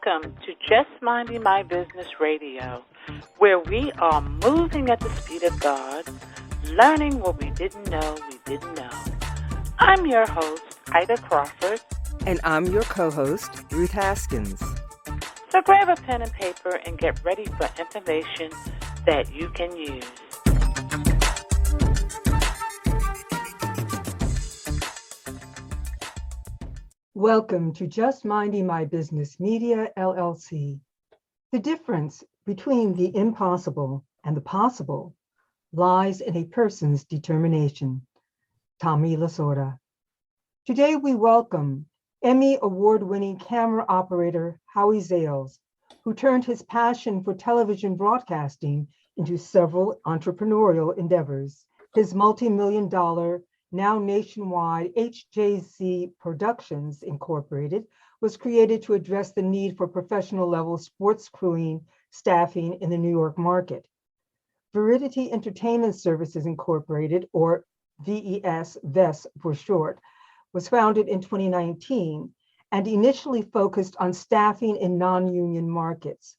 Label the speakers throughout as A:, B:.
A: Welcome to Just Minding My Business Radio, where we are moving at the speed of God, learning what we didn't know we didn't know. I'm your host, Ida Crawford.
B: And I'm your co-host, Ruth Haskins.
A: So grab a pen and paper and get ready for information that you can use.
C: Welcome to Just Minding My Business Media, LLC. The difference between the impossible and the possible lies in a person's determination. Tommy Lasorda. Today we welcome Emmy Award-winning camera operator Howie Zales, who turned his passion for television broadcasting into several entrepreneurial endeavors. His multi-million-dollar, now nationwide HJZ Productions Incorporated was created to address the need for professional-level sports crewing staffing in the New York market. Viridity Entertainment Services Incorporated, or VES for short, was founded in 2019 and initially focused on staffing in non-union markets.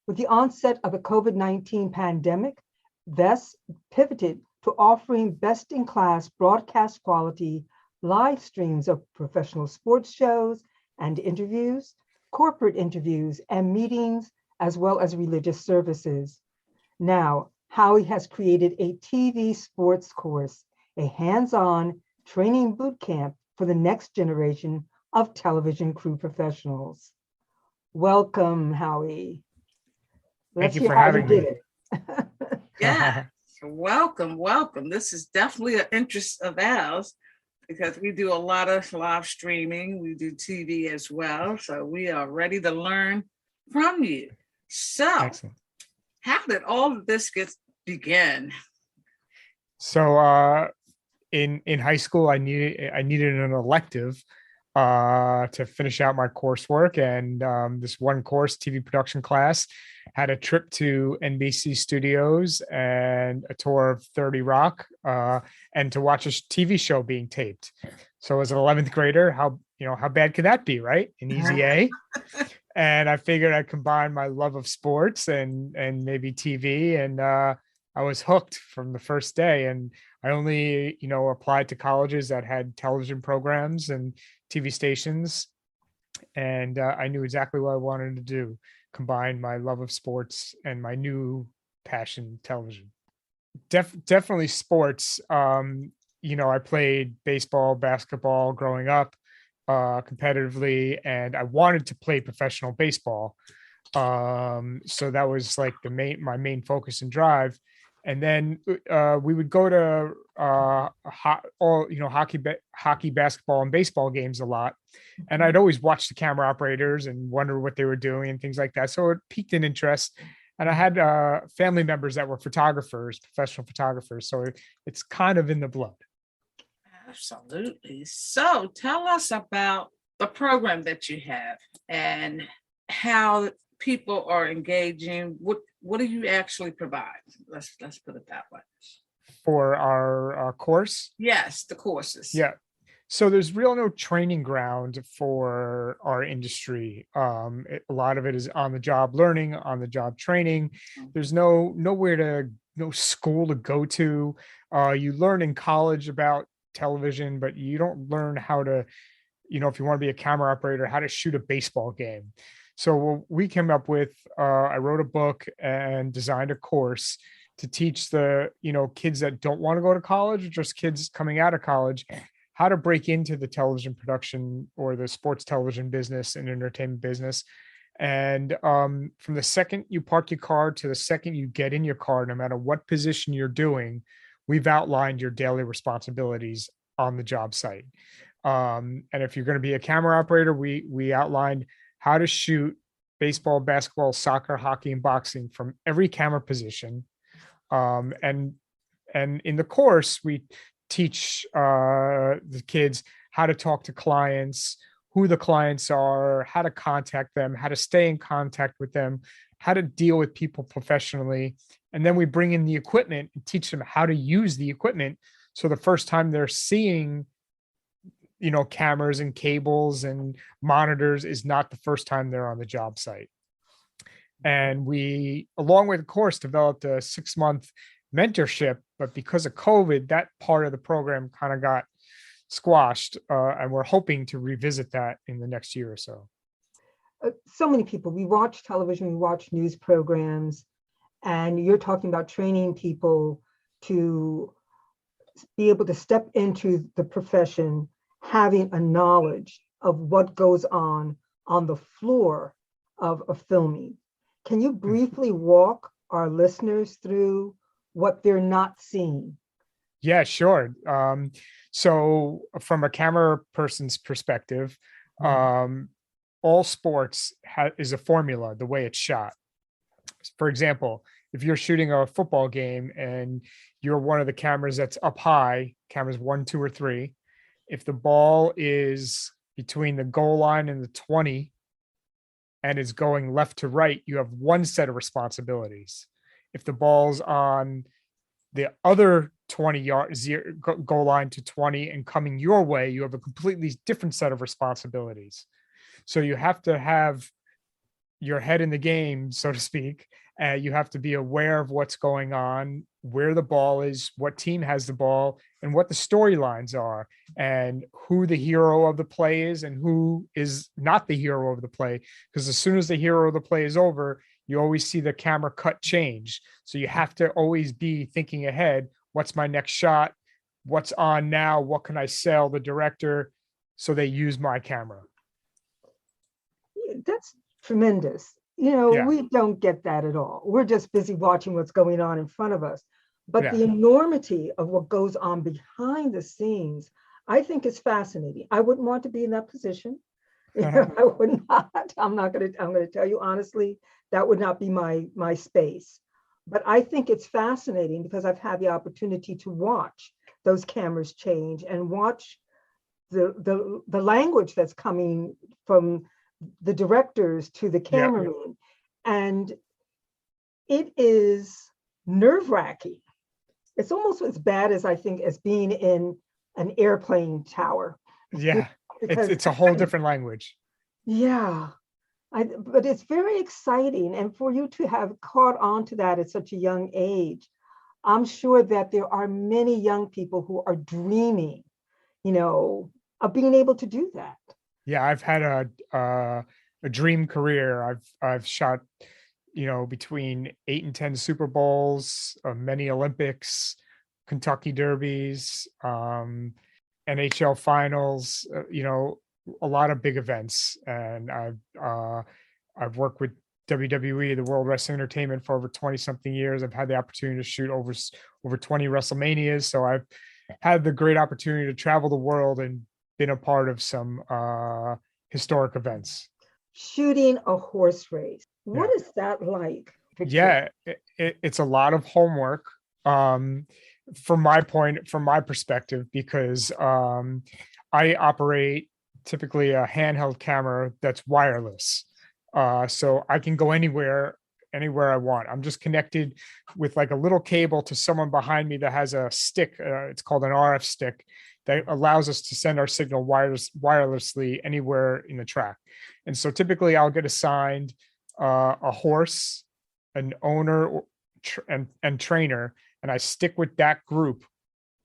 C: With the onset of the COVID-19 pandemic, VES pivoted to offering best-in-class broadcast quality live streams of professional sports shows and interviews, corporate interviews and meetings, as well as religious services. Now, Howie has created a TV sports course, a hands-on training boot camp for the next generation of television crew professionals. Welcome, Howie.
D: Thank you for having me.
E: Yeah. Welcome. This is definitely an interest of ours because we do a lot of live streaming. We do TV as well. So we are ready to learn from you. So
D: Excellent.
E: How did all of this begin?
D: So in high school, I needed an elective to finish out my coursework. And this one course, TV production class, had a trip to NBC studios and a tour of 30 Rock and to watch a TV show being taped. So as an 11th grader, how bad could that be, right? An easy A. And I figured I'd combine my love of sports and maybe TV. And I was hooked from the first day. And I only, applied to colleges that had television programs and TV stations. And I knew exactly what I wanted to do, combine my love of sports and my new passion, television. Definitely sports. I played baseball, basketball growing up competitively, and I wanted to play professional baseball. So that was like my main focus and drive. And then we would go to hockey, basketball, and baseball games a lot. And I'd always watch the camera operators and wonder what they were doing and things like that. So it piqued an interest. And I had family members that were photographers, professional photographers. So it's kind of in the blood.
E: Absolutely. So tell us about the program that you have and how people are engaging. What do you actually provide? Let's put it that way.
D: For our course?
E: Yes, the courses.
D: Yeah. So there's no training ground for our industry. A lot of it is on the job learning, on the job training. There's no school to go to. You learn in college about television, but you don't learn how to, if you want to be a camera operator, how to shoot a baseball game. So what we came up with, I wrote a book and designed a course to teach the, kids that don't want to go to college, or just kids coming out of college, how to break into the television production or the sports television business and entertainment business. And from the second you park your car to the second you get in your car, no matter what position you're doing, we've outlined your daily responsibilities on the job site. And if you're going to be a camera operator, we outlined how to shoot baseball, basketball, soccer, hockey, and boxing from every camera position. And in the course, we teach the kids how to talk to clients, who the clients are, how to contact them, how to stay in contact with them, how to deal with people professionally. And then we bring in the equipment and teach them how to use the equipment. So the first time they're seeing cameras and cables and monitors is not the first time they're on the job site. And we, along with the course, developed a 6-month mentorship, but because of COVID, that part of the program kind of got squashed, and we're hoping to revisit that in the next year or so.
C: So many people, we watch television, we watch news programs, and you're talking about training people to be able to step into the profession, having a knowledge of what goes on the floor of filming. Can you briefly walk our listeners through what they're not seeing?
D: Yeah, sure. So from a camera person's perspective, all sports is a formula, the way it's shot. For example, if you're shooting a football game and you're one of the cameras that's up high, cameras 1, 2, or 3, if the ball is between the goal line and the 20 and is going left to right, you have one set of responsibilities. If the ball's on the other 20 yards goal line to 20 and coming your way, you have a completely different set of responsibilities. So you have to have your head in the game, so to speak. You have to be aware of what's going on, where the ball is, what team has the ball, and what the storylines are, and who the hero of the play is and who is not the hero of the play. Because as soon as the hero of the play is over, you always see the camera cut change. So you have to always be thinking ahead. What's my next shot? What's on now? What can I sell the director so they use my camera?
C: That's tremendous. We don't get that at all. We're just busy watching what's going on in front of us. But the enormity of what goes on behind the scenes, I think is fascinating. I wouldn't want to be in that position. I would not. I'm going to tell you honestly, that would not be my space. But I think it's fascinating because I've had the opportunity to watch those cameras change and watch the language that's coming from the directors to the cameraman. And it is nerve-wracking. It's almost as bad as I think as being in an airplane tower.
D: Yeah, it's a whole different language.
C: Yeah, but it's very exciting. And for you to have caught on to that at such a young age, I'm sure that there are many young people who are dreaming, of being able to do that.
D: Yeah, I've had a dream career. I've shot, between 8 and 10 Super Bowls, many Olympics, Kentucky Derbies, NHL finals, a lot of big events. And I've worked with WWE, the World Wrestling Entertainment, for over 20 something years. I've had the opportunity to shoot over 20 WrestleManias. So I've had the great opportunity to travel the world and been a part of some historic events.
C: Shooting a horse race. What is that like?
D: Yeah, it's a lot of homework from my perspective, because I operate typically a handheld camera that's wireless. So I can go anywhere I want. I'm just connected with like a little cable to someone behind me that has a stick. It's called an RF stick that allows us to send our signal wirelessly anywhere in the track. And so typically I'll get assigned a horse, an owner, and trainer, and I stick with that group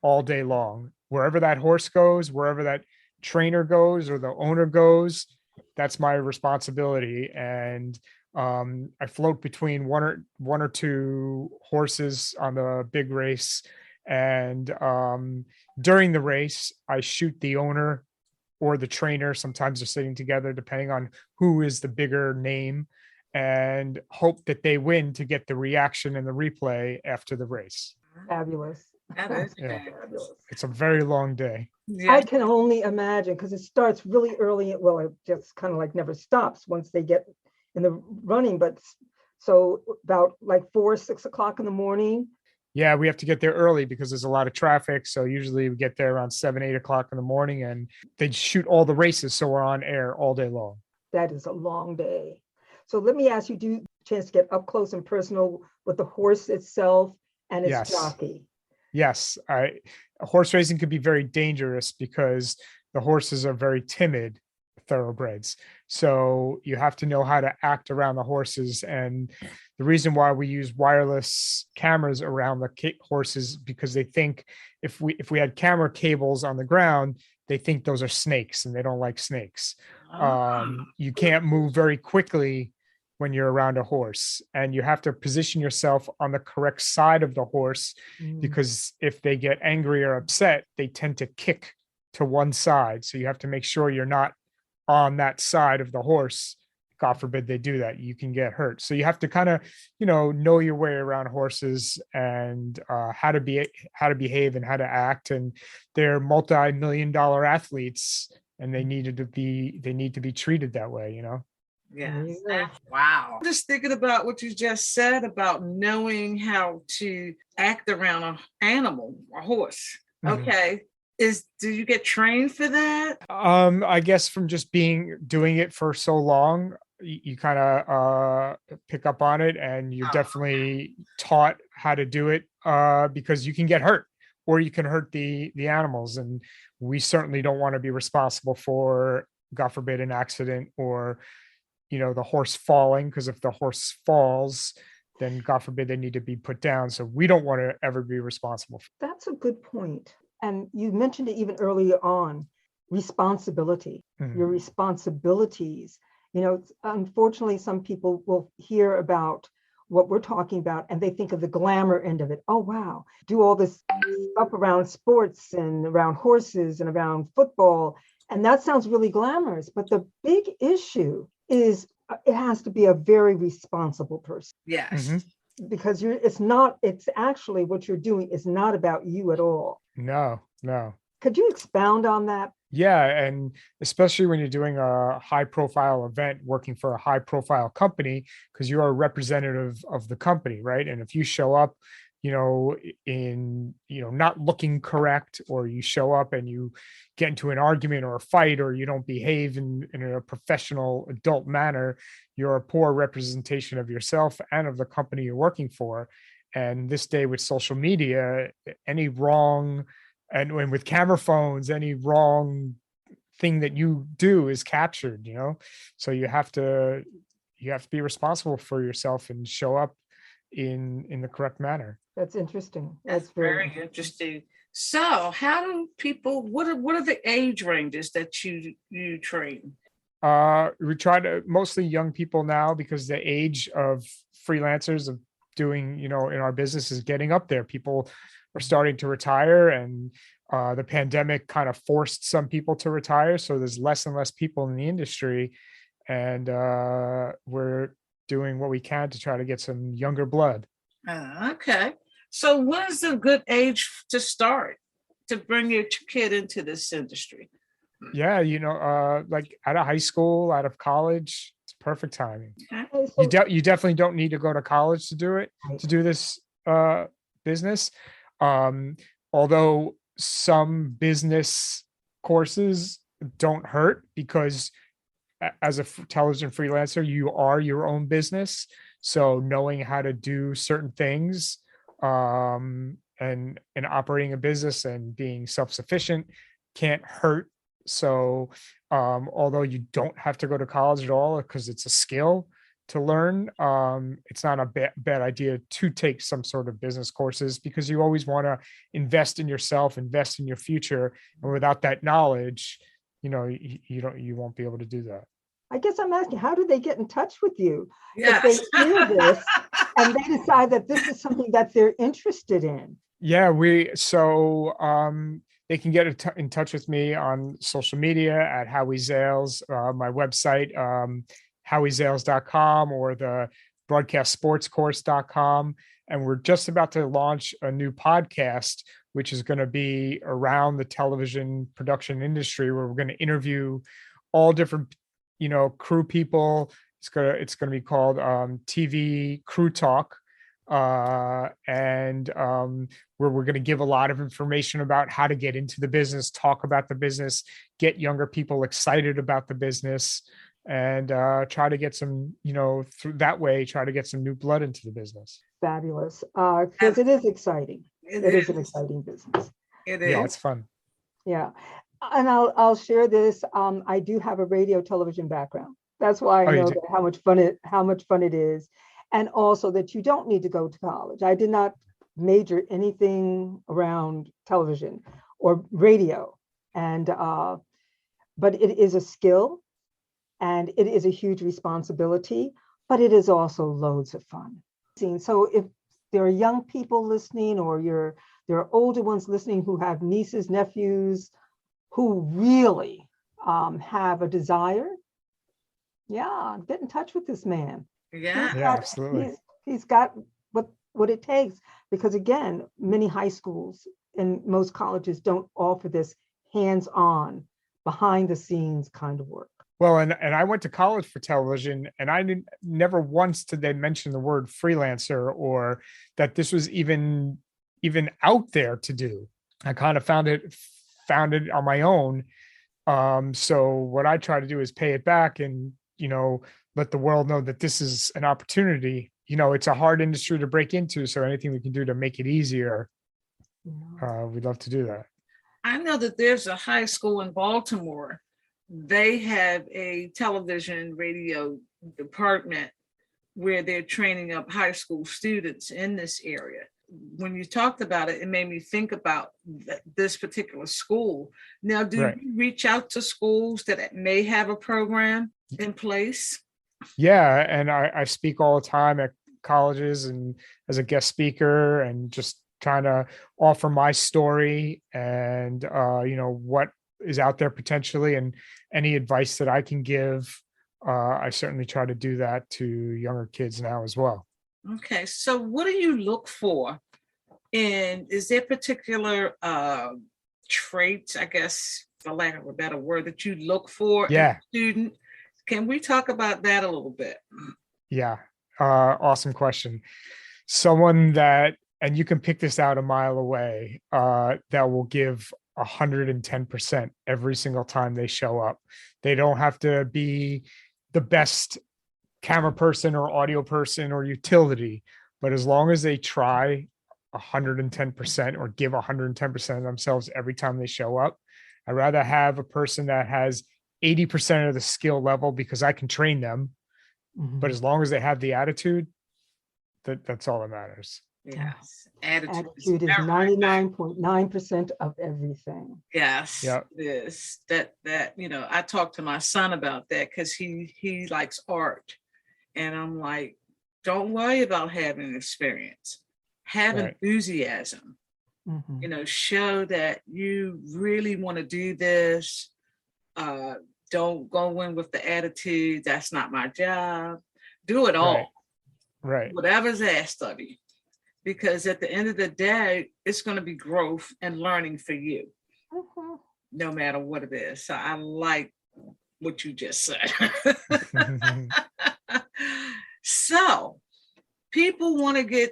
D: all day long. Wherever that horse goes, wherever that trainer goes or the owner goes, that's my responsibility. And I float between one or two horses on the big race. And during the race, I shoot the owner or the trainer. Sometimes they're sitting together, depending on who is the bigger name, and hope that they win to get the reaction and the replay after the race.
C: Fabulous.
E: That is
C: fabulous.
D: It's a very long day.
E: Yeah.
C: I can only imagine, because it starts really early. Well, it just kind of like never stops once they get in the running. But so about like 4, 6 o'clock in the morning.
D: Yeah, we have to get there early because there's a lot of traffic. So usually we get there around 7, 8 o'clock in the morning, and they shoot all the races. So we're on air all day long. That
C: is a long day. So let me ask you, do you get a chance to get up close and personal with the horse itself and its jockey?
D: Yes. Horse racing could be very dangerous because the horses are very timid thoroughbreds. So you have to know how to act around the horses. And the reason why we use wireless cameras around the horses, because they think if we had camera cables on the ground, they think those are snakes and they don't like snakes. You can't move very quickly when you're around a horse, and you have to position yourself on the correct side of the horse, because if they get angry or upset, they tend to kick to one side. So you have to make sure you're not on that side of the horse. God forbid they do that, you can get hurt. So you have to kind of, know your way around horses, and how to behave and how to act. And they're multi-million-dollar athletes, and they need to be treated that way,
E: Yes. Wow. I'm just thinking about what you just said about knowing how to act around an animal, a horse. Okay. Do you get trained for that?
D: I guess from just doing it for so long, you kind of pick up on it, and you're definitely taught how to do it, because you can get hurt, or you can hurt the animals. And we certainly don't want to be responsible for, God forbid, an accident, or the horse falling, because if the horse falls, then God forbid they need to be put down. So we don't want to ever be responsible.
C: That's a good point. And you mentioned it even earlier on, responsibility, your responsibilities. Unfortunately, some people will hear about what we're talking about and they think of the glamour end of it. Oh, wow, do all this stuff around sports and around horses and around football. And that sounds really glamorous. But the big issue is it has to be a very responsible person.
E: Yes.
C: Because it's actually what you're doing is not about you at all.
D: No.
C: Could you expound on that?
D: Yeah. And especially when you're doing a high profile event, working for a high profile company, because you're a representative of the company, right? And if you show up, not looking correct, or you show up and you get into an argument or a fight, or you don't behave in a professional adult manner, you're a poor representation of yourself and of the company you're working for. And this day with social media, any wrong, and when with camera phones, any wrong thing that you do is captured, so you have to be responsible for yourself and show up in the correct manner.
C: That's interesting.
E: That's very interesting. So how do people, what are the age ranges that you train?
D: We try to mostly young people now, because the age of freelancers of doing, in our business is getting up there. People are starting to retire, and the pandemic kind of forced some people to retire. So there's less and less people in the industry, and we're doing what we can to try to get some younger blood.
E: Okay. So what is a good age to start to bring your kid into this industry?
D: Yeah, like out of high school, out of college, it's perfect timing.
E: Okay.
D: You definitely don't need to go to college to do it, to do this business. Although some business courses don't hurt, because as a television freelancer, you are your own business. So knowing how to do certain things, and operating a business and being self-sufficient can't hurt. So although you don't have to go to college at all, because it's a skill to learn, it's not a bad idea to take some sort of business courses, because you always want to invest in yourself, invest in your future. And without that knowledge, you won't be able to do that.
C: I guess I'm asking, how do they get in touch with you?
E: Yes.
C: If they hear this and they decide that this is something that they're interested in?
D: Yeah, they can get in touch with me on social media at Howie Zales, my website, howiezales.com, or the broadcastsportscourse.com. And we're just about to launch a new podcast, which is going to be around the television production industry, where we're going to interview all different crew people. It's gonna be called TV Crew Talk, and where we're going to give a lot of information about how to get into the business, talk about the business, get younger people excited about the business, and try to get some, through that way, try to get some new blood into the business.
C: Fabulous, because it is exciting. It is an exciting business.
E: It is.
D: Yeah, it's fun.
C: Yeah. And I'll share this. I do have a radio television background. That's why I
D: Oh, you
C: know
D: do?
C: that how much fun it is, and also that you don't need to go to college. I did not major anything around television or radio, and but it is a skill, and it is a huge responsibility, but it is also loads of fun. So if there are young people listening, or there are older ones listening who have nieces, nephews, who really have a desire, yeah, get in touch with this man.
E: Yeah.
D: Yeah, absolutely.
C: He's got what it takes, because again, many high schools and most colleges don't offer this hands-on, behind the scenes kind of work.
D: Well, and I went to college for television, and I never once did they mention the word freelancer or that this was even out there to do. I kind of found it on my own. So what I try to do is pay it back and, let the world know that this is an opportunity. It's a hard industry to break into. So anything we can do to make it easier, we'd love to do that.
E: I know that there's a high school in Baltimore. They have a television radio department where they're training up high school students in this area. When you talked about it, it made me think about this particular school. Now, do you reach out to schools that may have a program in place?
D: Yeah, and I speak all the time at colleges and as a guest speaker, and just trying to offer my story and what is out there potentially, and any advice that I can give. I certainly try to do that to younger kids now as well.
E: Okay, so what do you look for? And is there particular traits, I guess, for lack of a better word, that you look for in a student? Can we talk about that a little bit?
D: Yeah, awesome question. Someone that, and you can pick this out a mile away, that will give 110% every single time they show up. They don't have to be the best camera person or audio person or utility, but as long as they try 110% or give 110% of themselves every time they show up, I'd rather have a person that has 80% of the skill level, because I can train them. Mm-hmm. But as long as they have the attitude, that's all that matters.
E: Yes. Attitude
C: is 99.9% of everything.
E: Yes. Yep. Yes. That I talked to my son about that, because he likes art. And I'm like, don't worry about having experience. Have enthusiasm. Mm-hmm. Show that you really want to do this. Don't go in with the attitude, that's not my job. Do it all. Right. Whatever's asked of you. Because at the end of the day, it's going to be growth and learning for you, no matter what it is. So I like what you just said. So people want to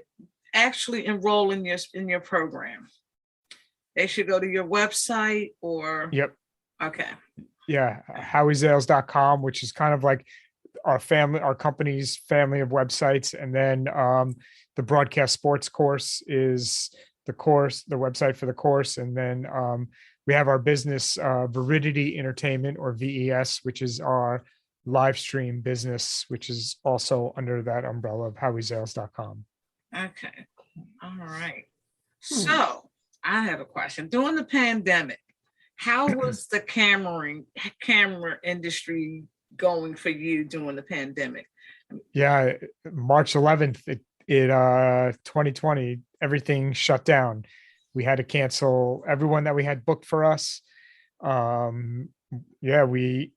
E: actually enroll in your program. They should go to your website or.
D: Yep.
E: Okay.
D: Yeah. HowieZales.com, which is kind of like our company's family of websites. And then, the broadcast sports course is the website for the course. And then we have our business, Viridity Entertainment, or VES, which is our live stream business, which is also under that umbrella of HowieZales.com.
E: Okay. All right. So I have a question. During the pandemic, how was the camera industry going for you during the pandemic?
D: Yeah, March 11th, 2020, everything shut down. We had to cancel everyone that we had booked for us. We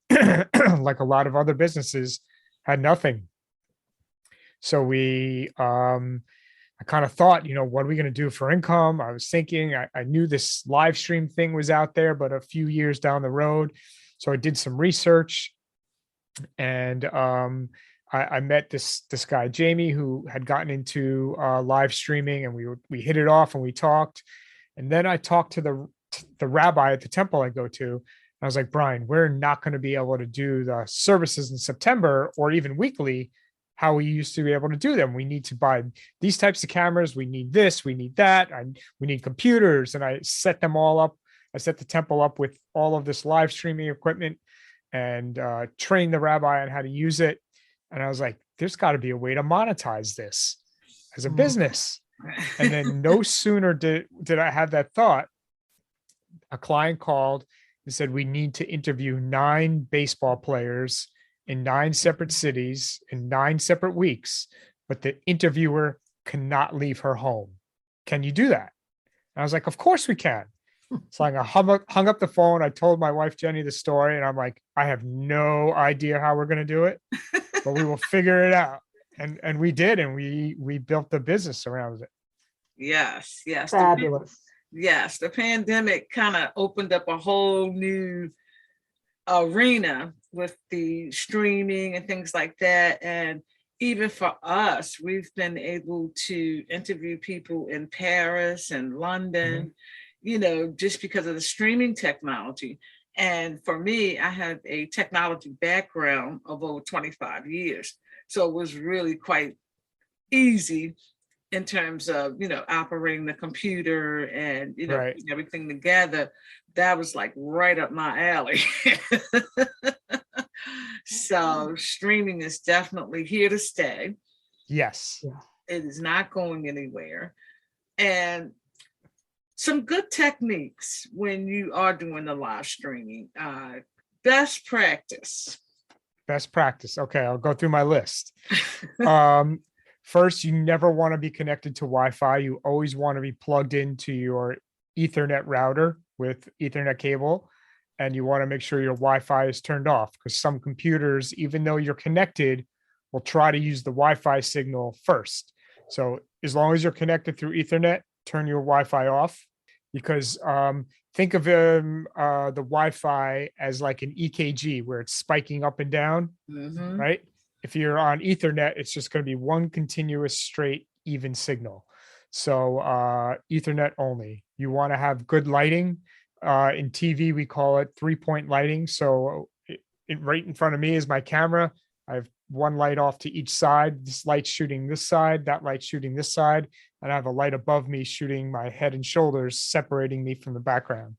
D: like a lot of other businesses had nothing. So I kind of thought, what are we going to do for income? I was thinking, I knew this live stream thing was out there, but a few years down the road. So I did some research, and I met this guy, Jamie, who had gotten into live streaming, and we hit it off and we talked. And then I talked to the rabbi at the temple I go to. I was like, Brian, we're not going to be able to do the services in September or even weekly how we used to be able to do them. We need to buy these types of cameras. We need this, we need that. We need computers. And I set them all up I set the temple up with all of this live streaming equipment and trained the rabbi on how to use it. And I was like, there's got to be a way to monetize this as a business. And then no sooner did I have that thought, a client called and said, we need to interview 9 baseball players in 9 separate cities in 9 separate weeks, but the interviewer cannot leave her home. Can you do that? And I was like, of course we can. So I hung up the phone. I told my wife, Jenny, the story, and I'm like, I have no idea how we're going to do it, but we will figure it out. And we did, and we built the business around it.
E: Yes.
C: Fabulous.
E: Yes, the pandemic kind of opened up a whole new arena with the streaming and things like that. And even for us, we've been able to interview people in Paris and London, just because of the streaming technology. And for me, I had a technology background of over 25 years. So it was really quite easy in terms of, operating the computer and,
D: Right.
E: putting everything together. That was like right up my alley. So streaming is definitely here to stay.
D: Yes.
E: It is not going anywhere. And some good techniques when you are doing the live streaming. Best practice.
D: Okay, I'll go through my list. First, you never want to be connected to Wi-Fi. You always want to be plugged into your Ethernet router with Ethernet cable, and you want to make sure your Wi-Fi is turned off, because some computers, even though you're connected, will try to use the Wi-Fi signal first. So as long as you're connected through Ethernet, turn your Wi-Fi off, because think of the Wi-Fi as like an EKG where it's spiking up and down, right? If you're on Ethernet, it's just going to be one continuous, straight, even signal. So Ethernet only. You want to have good lighting. In TV, we call it 3-point lighting. So right in front of me is my camera. I have one light off to each side. This light shooting this side, that light shooting this side. And I have a light above me shooting my head and shoulders, separating me from the background.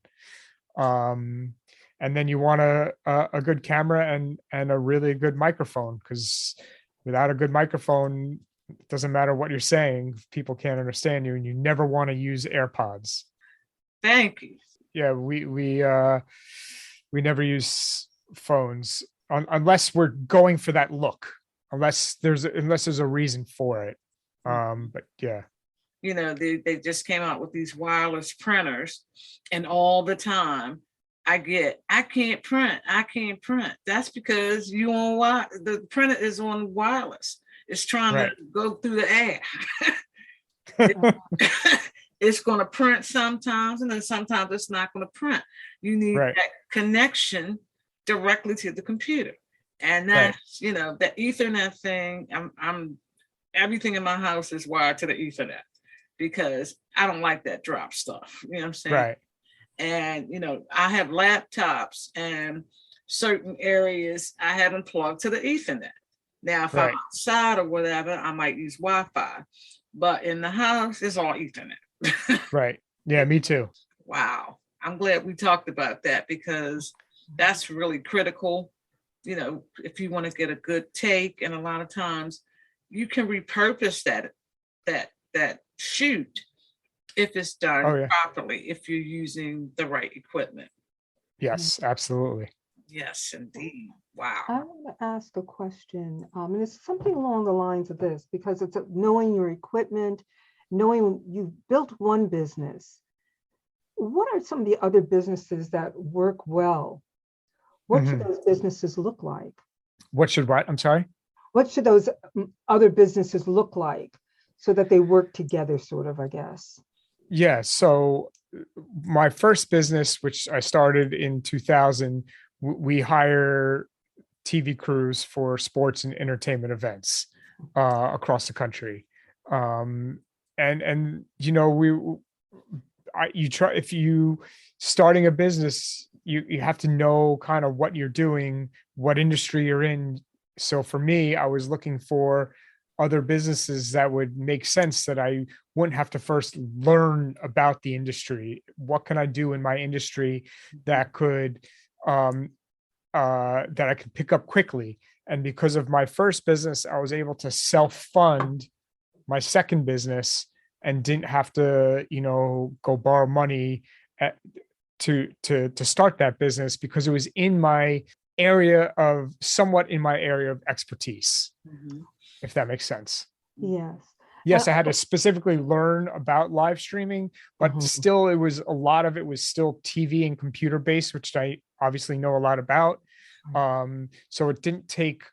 D: And then you want a good camera and a really good microphone, because without a good microphone, it doesn't matter what you're saying, people can't understand you, and you never want to use AirPods.
E: Thank you.
D: Yeah, we never use phones unless we're going for that look, unless there's a reason for it. But yeah.
E: They just came out with these wireless printers, and all the time I can't print. That's because the printer is on wireless. It's trying to go through the air. It's going to print sometimes, and then sometimes it's not going to print. You need that connection directly to the computer. And that's, the Ethernet thing, I'm everything in my house is wired to the Ethernet, because I don't like that drop stuff. You know what I'm saying?
D: Right.
E: And, I have laptops, and certain areas I have them plugged to the Ethernet. Now, if I'm outside or whatever, I might use Wi-Fi, but in the house, it's all Ethernet.
D: Right. Yeah, me too.
E: Wow. I'm glad we talked about that, because that's really critical. If you want to get a good take, and a lot of times you can repurpose that shoot if it's done properly, if you're using the right equipment.
D: Yes, absolutely.
E: Yes, indeed. Wow.
C: I want to ask a question, and it's something along the lines of this, because it's knowing your equipment, knowing you've built one business. What are some of the other businesses that work well? What should those businesses look like?
D: What should what? I'm sorry?
C: What should those other businesses look like so that they work together, sort of, I guess?
D: Yeah. So my first business, which I started in 2000, we hire TV crews for sports and entertainment events across the country. If you starting a business, you have to know kind of what you're doing, what industry you're in. So for me, I was looking for other businesses that would make sense that I wouldn't have to first learn about the industry. What can I do in my industry that could that I could pick up quickly? And because of my first business, I was able to self-fund my second business and didn't have to, go borrow money to start that business, because it was somewhat in my area of expertise, if that makes sense.
C: Yes.
D: Yes, I had to specifically learn about live streaming, but still a lot of it was still TV and computer based, which I obviously know a lot about. So it didn't take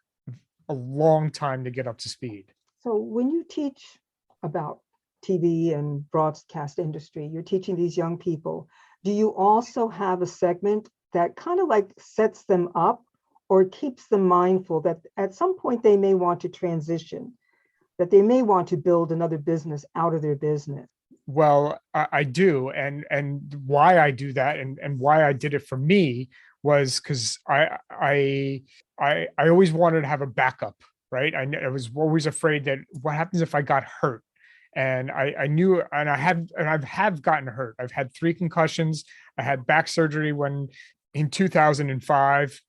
D: a long time to get up to speed.
C: So when you teach about TV and broadcast industry, you're teaching these young people, do you also have a segment that kind of like sets them up or keeps them mindful that at some point they may want to transition, that they may want to build another business out of their business?
D: Well, I do. And why I do that and why I did it for me was because I always wanted to have a backup, right? I was always afraid that what happens if I got hurt? And I knew, and I have gotten hurt. I've had 3 concussions. I had back surgery in 2005.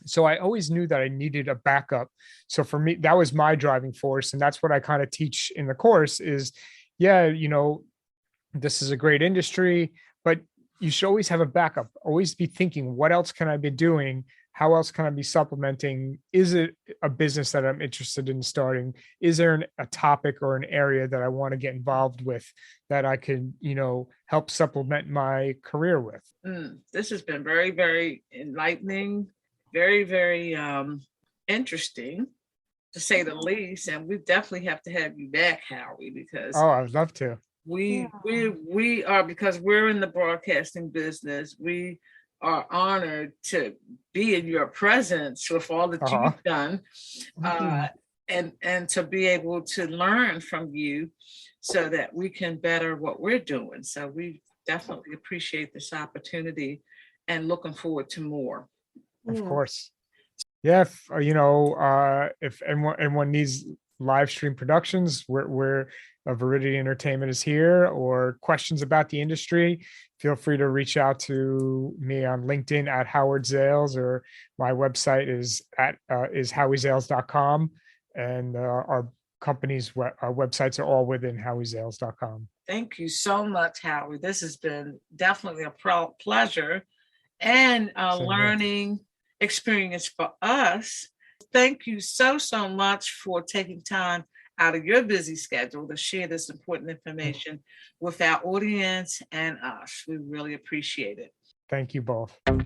D: So I always knew that I needed a backup. So for me, that was my driving force. And that's what I kind of teach in the course is, this is a great industry, but you should always have a backup. Always be thinking, what else can I be doing? How else can I be supplementing? Is it a business that I'm interested in starting? Is there a topic or an area that I want to get involved with that I can, help supplement my career with?
E: This has been very, very enlightening, very, very interesting, to say the least. And we definitely have to have you back, Howie, because
D: I would love to.
E: We are, because we're in the broadcasting business, we are honored to be in your presence with all that you've done, and to be able to learn from you so that we can better what we're doing. So we definitely appreciate this opportunity and looking forward to more.
D: Of course. Yeah. If anyone needs live stream productions, we're Viridity Entertainment is here, or questions about the industry, feel free to reach out to me on LinkedIn at Howard Zales, or my website is howiezales.com, and our company's websites are all within howiezales.com.
E: Thank you so much, Howie. This has been definitely a pleasure and a learning experience for us. Thank you so much for taking time out of your busy schedule to share this important information with our audience and us. We really appreciate it.
D: Thank you both.
A: Thank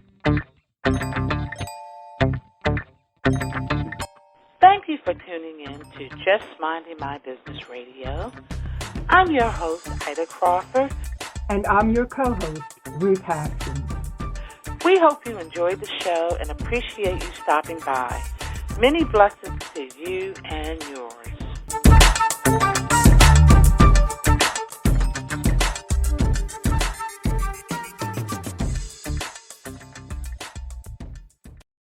A: you for tuning in to Just Minding My Business Radio. I'm your host, Ida Crawford.
C: And I'm your co-host, Ruth Haskins.
A: We hope you enjoyed the show and appreciate you stopping by. Many blessings to you and yours.